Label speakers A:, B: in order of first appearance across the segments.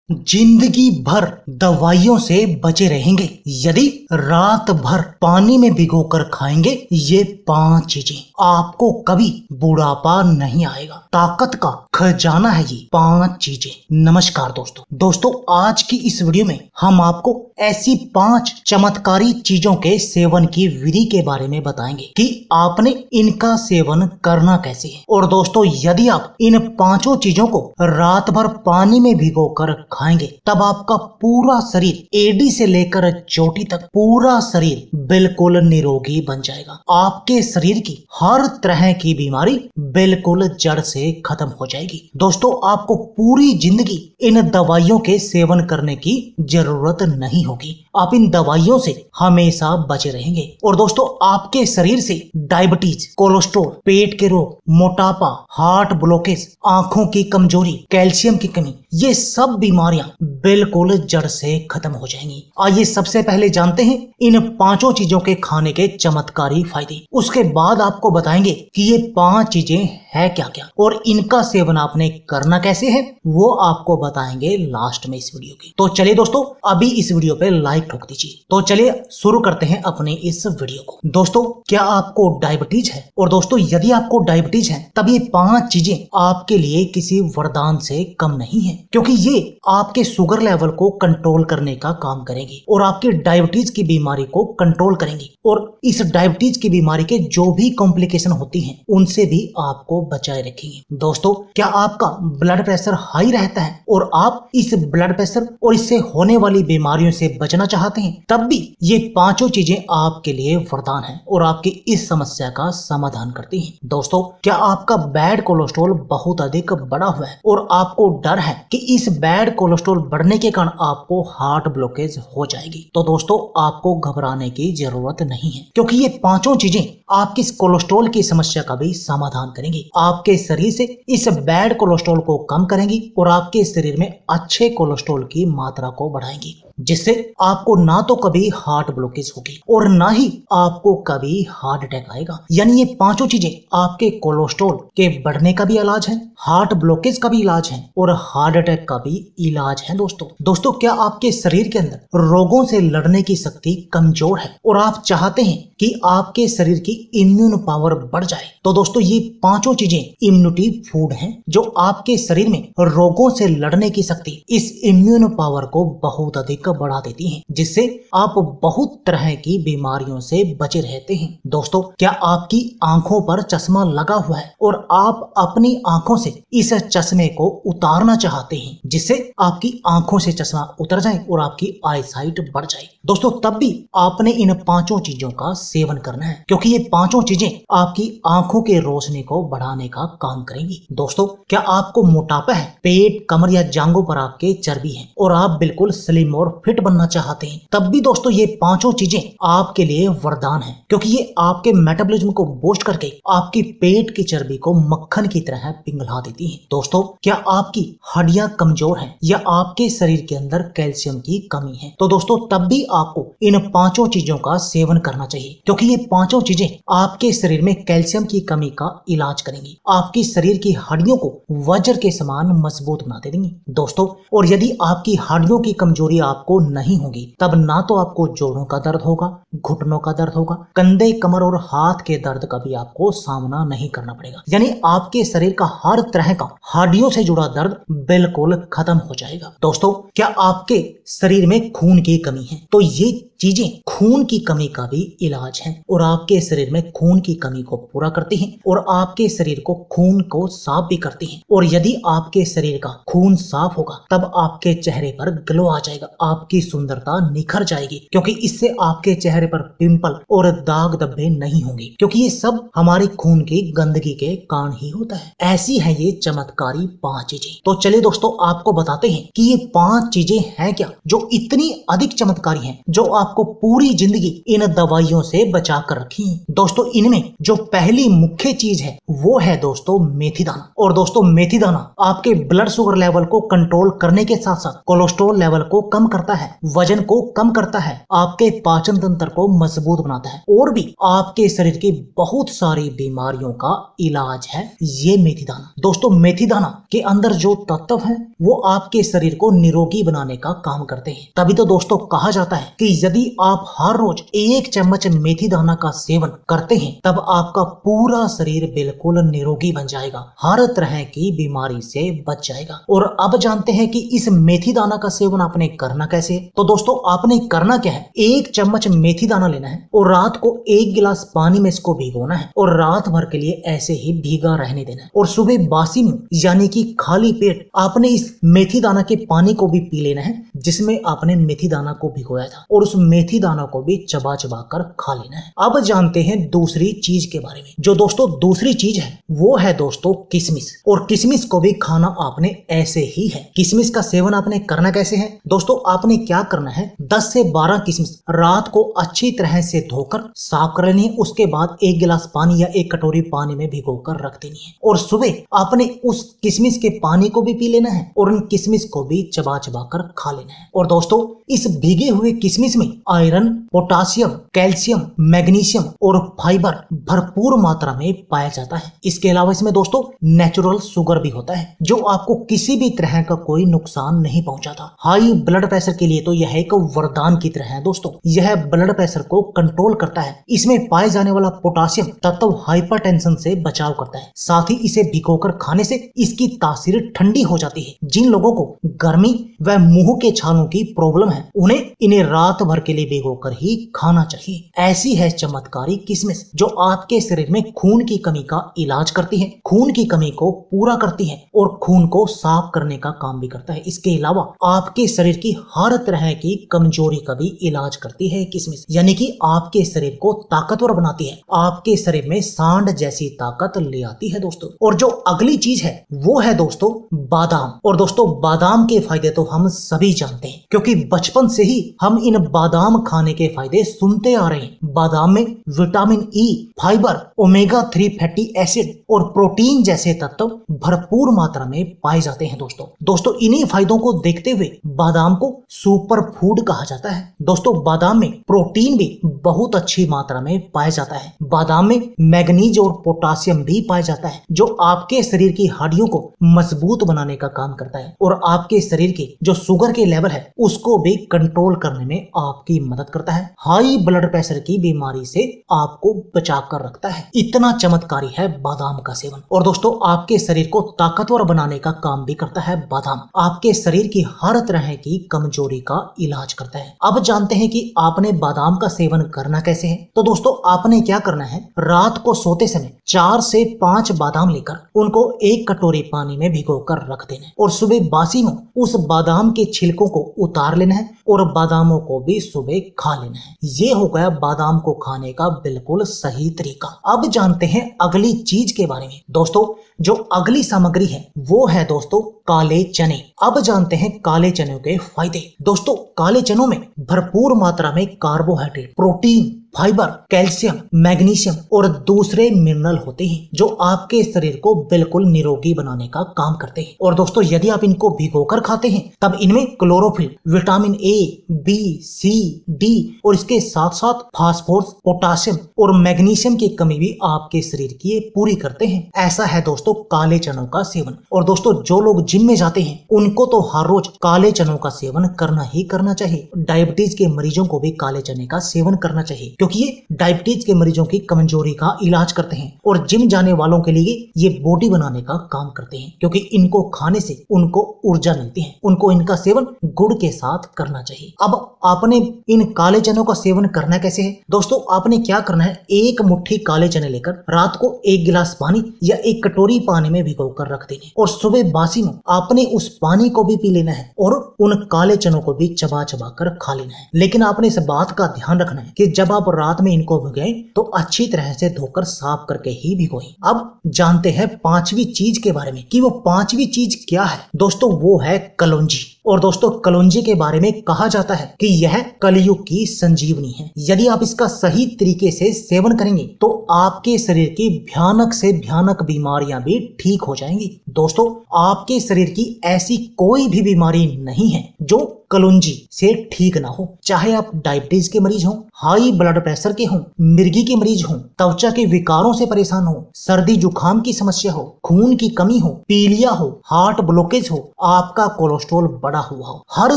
A: जिंदगी भर दवाइयों से बचे रहेंगे यदि रात भर पानी में भिगोकर खाएंगे ये 5 चीजें, आपको कभी बुढ़ापा नहीं आएगा। ताकत का खजाना है ये 5 चीजें। नमस्कार दोस्तों, आज की इस वीडियो में हम आपको ऐसी 5 चमत्कारी चीजों के सेवन की विधि के बारे में बताएंगे कि आपने इनका सेवन करना कैसे है। और दोस्तों, यदि आप इन 5 चीजों को रात भर पानी में भिगोकर खाएंगे तब आपका पूरा शरीर एडी से लेकर चोटी तक पूरा शरीर बिल्कुल निरोगी बन जाएगा। आपके शरीर की हर तरह की बीमारी बिल्कुल जड़ से खत्म हो जाएगी। दोस्तों, आपको पूरी जिंदगी इन दवाइयों के सेवन करने की जरूरत नहीं होगी। आप इन दवाइयों से हमेशा बचे रहेंगे। और दोस्तों, आपके शरीर से डायबिटीज, कोलेस्ट्रॉल, पेट के रोग, मोटापा, हार्ट ब्लॉकेज, आंखों की कमजोरी, कैल्शियम की कमी, ये सब बीमारियां बिल्कुल जड़ से खत्म हो जाएंगी। आइए सबसे पहले जानते हैं इन 5 चीजों के खाने के चमत्कारी फायदे। उसके बाद आपको बताएंगे कि ये 5 चीजें है क्या क्या और इनका सेवन आपने करना कैसे है, वो आपको बताएंगे लास्ट में इस वीडियो की। तो चलिए दोस्तों, अभी इस वीडियो पे लाइक ठोक दीजिए। तो चलिए शुरू करते हैं अपने इस वीडियो को। दोस्तों, क्या आपको डायबिटीज है? और दोस्तों, यदि आपको डायबिटीज है तब ये 5 चीजें आपके लिए किसी वरदान से कम नहीं है, क्योंकि ये आपके शुगर लेवल को कंट्रोल करने का काम करेंगी और आपके डायबिटीज की बीमारी को कंट्रोल करेंगी। और इस डायबिटीज की बीमारी के जो भी कॉम्प्लिकेशन होती हैं उनसे भी आपको बचाए रखेंगे। दोस्तों, क्या आपका ब्लड प्रेशर हाई रहता है और आप इस ब्लड प्रेशर और इससे होने वाली बीमारियों से बचना चाहते हैं, तब भी ये 5 चीजें आपके लिए वरदान है और आपकी इस समस्या का समाधान करती हैं। दोस्तों, क्या आपका बैड कोलेस्ट्रॉल बहुत अधिक बढ़ा हुआ है और आपको डर है कि इस बैड कोलेस्ट्रॉल बढ़ने के कारण आपको हार्ट ब्लॉकेज हो जाएगी? तो दोस्तों, आपको घबराने की जरूरत नहीं है, क्योंकि ये 5 चीजें आपकी कोलेस्ट्रॉल की समस्या का भी समाधान करेंगी। आपके शरीर से इस बैड कोलेस्ट्रॉल को कम करेंगी और आपके शरीर में अच्छे कोलेस्ट्रॉल की मात्रा को बढ़ाएंगी, जिससे आपको ना तो कभी हार्ट ब्लॉकेज होगी और ना ही आपको कभी हार्ट अटैक आएगा। यानी ये 5 चीजें आपके कोलेस्ट्रॉल के बढ़ने का भी इलाज है, हार्ट ब्लॉकेज का भी इलाज है और हार्ट अटैक का भी इलाज है। दोस्तों, क्या आपके शरीर के अंदर रोगों से लड़ने की शक्ति कमजोर है और आप चाहते हैं कि आपके शरीर की इम्यून पावर बढ़ जाए? तो दोस्तों, ये 5 चीजें इम्यूनिटी फूड हैं जो आपके शरीर में रोगों से लड़ने की शक्ति, इस इम्यून पावर को बहुत अधिक बढ़ा देती हैं, जिससे आप बहुत तरह की बीमारियों से बचे रहते हैं। दोस्तों, क्या आपकी आंखों पर चश्मा लगा हुआ है और आप अपनी आंखों से इस चश्मे को उतारना चाहते हैं, जिससे आपकी आंखों से चश्मा उतर जाए और आपकी आईसाइट बढ़ जाए? दोस्तों, तब भी आपने इन 5 चीजों का सेवन करना है, क्योंकि ये 5 चीजें आपकी आंखों के रोशनी को बढ़ाने का काम करेंगी। दोस्तों, क्या आपको मोटापा है, पेट, कमर या जांघों पर आपके चर्बी है और आप बिल्कुल स्लिम और फिट बनना चाहते हैं, तब भी दोस्तों ये 5 चीजें आपके लिए वरदान है, क्योंकि ये आपके मेटाबॉलिज्म को बूस्ट करके आपकी पेट की चर्बी को मक्खन की तरह पिघला देती हैं। दोस्तों, क्या आपकी हड्डियां कमजोर हैं या आपके शरीर के अंदर कैल्शियम की कमी है? तो दोस्तों, तब भी आपको इन 5 चीजों का सेवन करना चाहिए, क्योंकि ये 5 चीजें आपके शरीर में कैल्शियम की कमी का इलाज करेंगी, आपकी शरीर की हड्डियों को वज्र के समान मजबूत बना देंगी। दोस्तों, और यदि आपकी हड्डियों की कमजोरी आपको नहीं होगी, तब ना तो आपको जोड़ों का दर्द होगा, घुटनों का दर्द होगा, कंधे, कमर और हाथ के दर्द का भी आपको सामना नहीं करना पड़ेगा। यानी आपके शरीर का हर तरह का हड्डियों से जुड़ा दर्द बिल्कुल खत्म हो जाएगा। दोस्तों, क्या आपके शरीर में खून की कमी है? तो ये चीजें खून की कमी का भी इलाज है और आपके शरीर में खून की कमी को पूरा करती हैं और आपके शरीर को खून को साफ भी करती हैं। और यदि आपके शरीर का खून साफ होगा तब आपके चेहरे पर ग्लो आ जाएगा, आपकी सुंदरता निखर जाएगी, क्योंकि इससे आपके चेहरे पर पिंपल और दाग धब्बे नहीं होंगे, क्योंकि ये सब हमारे खून की गंदगी के कारण ही होता है। ऐसी है ये चमत्कारी 5 चीजें। तो चलिए दोस्तों, आपको बताते हैं कि ये 5 चीजें हैं क्या जो इतनी अधिक चमत्कारी हैं, जो आप आपको पूरी जिंदगी इन दवाइयों से बचा कर रखी है। दोस्तों इनमें जो पहली मुख्य चीज है वो है दोस्तों मेथी दाना। और दोस्तों मेथी दाना आपके ब्लड शुगर लेवल को कंट्रोल करने के साथ साथ कोलेस्ट्रॉल लेवल को कम करता है, वजन को कम करता है, आपके पाचन तंत्र को मजबूत बनाता है और भी आपके शरीर की बहुत सारी बीमारियों का इलाज है ये मेथी दाना। दोस्तों मेथी दाना के अंदर जो तत्व हैं वो आपके शरीर को निरोगी बनाने का काम करते हैं। तभी तो दोस्तों कहा जाता है कि यदि आप हर रोज 1 चम्मच मेथी दाना का सेवन करते हैं तब आपका पूरा शरीर बिल्कुल निरोगी बन जाएगा, हर तरह की बीमारी से बच जाएगा। और अब जानते हैं कि इस मेथी दाना का सेवन आपने करना कैसे है। तो दोस्तों आपने करना क्या है, 1 चम्मच मेथी दाना लेना है और रात को 1 गिलास पानी में इसको भिगोना है और रात भर के लिए ऐसे ही भीगा रहने देना है। और सुबह बासी मुंह यानी कि खाली पेट आपने इस मेथी दाना के पानी को भी पी लेना है जिसमें आपने मेथी दाना को भिगोया था और उस मेथी दाना को भी चबा चबा कर खा लेना है। अब जानते हैं दूसरी चीज के बारे में। जो दोस्तों दूसरी चीज है वो है दोस्तों किशमिश। और किशमिश को भी खाना आपने ऐसे ही है। किशमिश का सेवन आपने करना कैसे है दोस्तों, आपने क्या करना है 10 से 12 किशमिश रात को अच्छी तरह से धोकर साफ कर लेनी है। उसके बाद 1 गिलास पानी या 1 कटोरी पानी में भिगोकर रख देनी है और सुबह आपने उस किशमिश के पानी को भी पी लेना है और उन किशमिश को भी चबा चबा कर खा लेना है। और दोस्तों इस भीगे हुए किशमिश में आयरन, पोटासियम, कैल्शियम, मैग्नीशियम और फाइबर भरपूर मात्रा में पाया जाता है। इसके अलावा इसमें दोस्तों नेचुरल शुगर भी होता है जो आपको किसी भी तरह का कोई नुकसान नहीं पहुंचाता। हाई ब्लड प्रेशर के लिए तो यह एक वरदान की तरह है दोस्तों। यह ब्लड प्रेशर को कंट्रोल करता है। इसमें पाए जाने वाला पोटासियम तत्व हाइपरटेंशन से बचाव करता है। साथ ही इसे भिगोकर खाने से इसकी तासीर ठंडी हो जाती है। जिन लोगों को गर्मी व मुंह के छालों की प्रॉब्लम है उन्हें इन्हें रात भर के लिए भिगोकर ही खाना चाहिए। ऐसी है चमत्कारी किशमिश जो आपके शरीर में खून की कमी का इलाज करती है, खून की कमी को पूरा करती है और खून को साफ करने का काम भी करता है। इसके अलावा आपके शरीर की हर तरह की कमजोरी का भी इलाज करती है किशमिश, यानी कि आपके शरीर को ताकतवर बनाती है, आपके शरीर में सांड जैसी ताकत ले आती है दोस्तों। और जो अगली चीज है वो है दोस्तों बादाम। और दोस्तों बादाम के फायदे तो हम सभी जानते हैं क्योंकि बचपन से ही हम इन बादाम खाने के फायदे सुनते आ रहे हैं। बादाम में vitamin E, fibre, omega 3 fatty acid और प्रोटीन जैसे तत्व भरपूर मात्रा में पाए जाते हैं दोस्तों इन्हीं फायदों को देखते हुए बादाम को सुपर फूड कहा जाता है। दोस्तों बादाम में प्रोटीन भी बहुत अच्छी मात्रा में पाया जाता है। बादाम में मैग्नीज और पोटासियम भी पाया जाता है जो आपके शरीर की हड्डियों को मजबूत बनाने का काम करता है और आपके शरीर के जो शुगर के लेवल है उसको भी कंट्रोल करने में आपकी मदद करता है। हाई ब्लड प्रेशर की बीमारी से आपको बचा कर रखता है। इतना चमत्कारी है बादाम का सेवन। और दोस्तों आपके शरीर को ताकतवर बनाने का काम भी करता है बादाम। आपके शरीर की हर तरह की कमजोरी का इलाज करता है। अब जानते हैं कि आपने बादाम का सेवन करना कैसे है। तो दोस्तों आपने क्या करना है, रात को सोते समय 4 से 5 बादाम लेकर उनको 1 कटोरी पानी में भिगोकर रख देना है और सुबह बासी में उस बादाम के छिलकों को उतार लेना है और बादामों को भी सुबह खा लेना है। ये हो गया बादाम को खाने का बिल्कुल सही तरीका। अब जानते हैं अगली चीज के बारे में। दोस्तों जो अगली सामग्री है वो है दोस्तों काले चने। अब जानते हैं काले चनों के फायदे। दोस्तों काले चनों में भरपूर मात्रा में carbohydrate, protein, fibre, calcium, magnesium और दूसरे मिनरल होते हैं जो आपके शरीर को बिल्कुल निरोगी बनाने का काम करते हैं। और दोस्तों यदि आप इनको भिगोकर खाते हैं तब इनमें chlorophyll, vitamin a, b, c, d और इसके साथ साथ फास्फोरस, पोटासियम और मैग्नीशियम की कमी भी आपके शरीर की पूरी करते हैं। ऐसा है दोस्तों काले चनों का सेवन। और दोस्तों जो लोग जिम में जाते हैं उनको तो हर रोज काले चनों का सेवन करना ही करना चाहिए। डायबिटीज के मरीजों को भी काले चने का सेवन करना चाहिए क्योंकि ये डायबिटीज के मरीजों की कमजोरी का इलाज करते हैं और जिम जाने वालों के लिए ये बॉडी बनाने का काम करते हैं क्योंकि इनको खाने से उनको ऊर्जा मिलती है। उनको इनका सेवन गुड़ के साथ करना चाहिए। अब आपने इन काले चनों का सेवन करना कैसे है। दोस्तों आपने क्या करना है, 1 मुट्ठी काले चने लेकर रात को 1 गिलास पानी या 1 कटोरी पानी में भिगोकर रख देने और सुबह बासी में आपने उस पानी को भी पी लेना है और उन काले चनों को भी चबा चबा कर खा लेना है। लेकिन आपने इस बात का ध्यान रखना है कि जब आप रात में इनको भिगोएं तो अच्छी तरह से धोकर साफ करके ही भिगोएं। अब जानते हैं 5वीं चीज के बारे में कि वो 5वीं चीज क्या है। दोस्तों वो है कलौंजी। और दोस्तों कलौंजी के बारे में कहा जाता है कि यह कलयुग की संजीवनी है। यदि आप इसका सही तरीके से सेवन करेंगे तो आपके शरीर की भयानक से भयानक बीमारियां भी ठीक हो जाएंगी। दोस्तों आपके शरीर की ऐसी कोई भी बीमारी नहीं है जो कलौंजी से ठीक ना हो। चाहे आप डायबिटीज के मरीज हों, हाई ब्लड प्रेशर के हों, मिर्गी के मरीज हों, त्वचा के विकारों से परेशान हो, सर्दी जुकाम की समस्या हो, खून की कमी हो, पीलिया हो, हार्ट ब्लॉकेज हो, आपका कोलेस्ट्रॉल बढ़ा हुआ हो, हर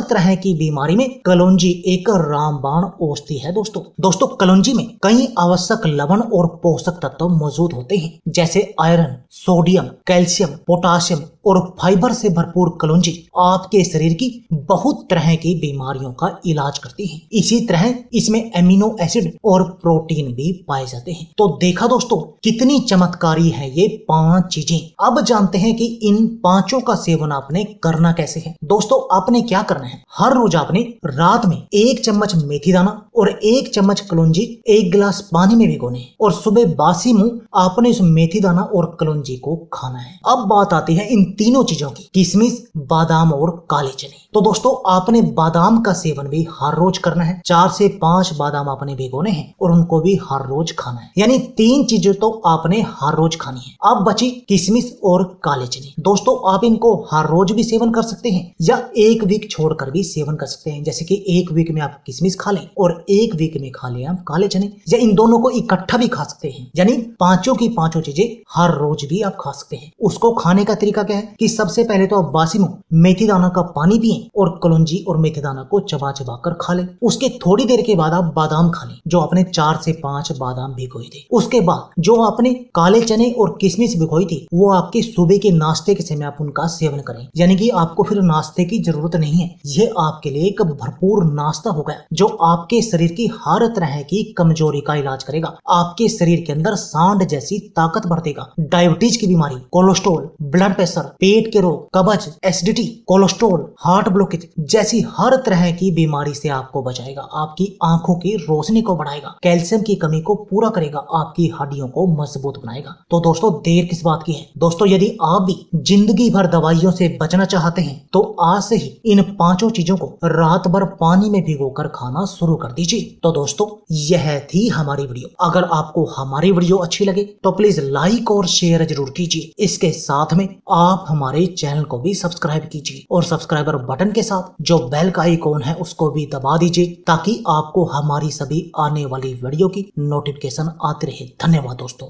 A: तरह की बीमारी में कलौंजी एक रामबाण औषधि है। दोस्तों कलौंजी में कई आवश्यक लवण और पोषक तत्व मौजूद होते हैं, जैसे आयरन, सोडियम, कैल्शियम, पोटाशियम और फाइबर से भरपूर कलौंजी आपके शरीर की बहुत तरह की बीमारियों का इलाज करती है। इसी तरह इसमें एमिनो एसिड और प्रोटीन भी पाए जाते हैं। तो देखा दोस्तों कितनी चमत्कारी है ये 5 चीजें। अब जानते हैं कि इन 5 का सेवन आपने करना कैसे है। दोस्तों आपने क्या करना है, हर रोज आपने रात में 1 चम्मच मेथी दाना और 1 चम्मच कलौंजी 1 गिलास पानी में भिगोने और सुबह बासी मुंह आपने इस मेथी दाना और कलौंजी को खाना है। अब बात आती है इन तीनों चीजों की, किशमिश, बादाम और काले चने। तो दोस्तों आपने बादाम का सेवन भी हर रोज करना है। 4 से 5 बादाम आपने भिगोने हैं और उनको भी हर रोज खाना है, यानी 3 चीजें तो आपने हर रोज खानी है। अब बची किशमिश और काले चने। दोस्तों आप इनको हर रोज भी सेवन कर सकते हैं या 1 वीक छोड़कर भी सेवन कर सकते हैं। जैसे कि 1 वीक में आप किशमिश खा लें और 1 वीक में खा लें आप काले चने, या इन दोनों को इकट्ठा भी खा सकते हैं, यानी 5 की 5 चीजें हर रोज भी आप खा सकते हैं। उसको खाने का तरीका क्या है कि सबसे पहले तो आप बासी मुंह मेथी दाना का पानी पिएं और कलौंजी और मेथी दाना को चबा चबा कर खा लें। उसके थोड़ी देर के बाद आप बादाम खा लें, जो आपने 4 से 5 बादाम भिगोई थी। उसके बाद जो आपने काले चने और किशमिश भिगोई थी वो आपके सुबह के नाश्ते के समय आप उनका सेवन करें, यानी कि आपको फिर नाश्ते की जरूरत नहीं है। ये आपके लिए एक भरपूर नाश्ता हो गया जो आपके शरीर की हर तरह की कमजोरी का इलाज करेगा, आपके शरीर के अंदर सांड जैसी ताकत भर देगा। डायबिटीज की बीमारी, कोलेस्ट्रॉल, ब्लड प्रेशर, पेट के रोग, कब्ज, एसिडिटी, कोलेस्ट्रॉल, हार्ट ब्लॉकेज जैसी हर तरह की बीमारी से आपको बचाएगा, आपकी आंखों की रोशनी को बढ़ाएगा, कैल्शियम की कमी को पूरा करेगा, आपकी हड्डियों को मजबूत बनाएगा। तो दोस्तों देर किस बात की है। दोस्तों यदि आप भी जिंदगी भर दवाइयों से बचना चाहते हैं तो आज से ही इन 5 चीजों को रात भर पानी में भिगोकर खाना शुरू कर दीजिए। तो दोस्तों यह थी हमारी वीडियो। अगर आपको हमारी वीडियो अच्छी लगे तो प्लीज लाइक और शेयर जरूर कीजिए। इसके साथ में आप हमारे चैनल को भी सब्सक्राइब कीजिए और सब्सक्राइबर बटन के साथ जो बेल का आइकॉन है उसको भी दबा दीजिए ताकि आपको हमारी सभी आने वाली वीडियो की नोटिफिकेशन आती रहे। धन्यवाद दोस्तों।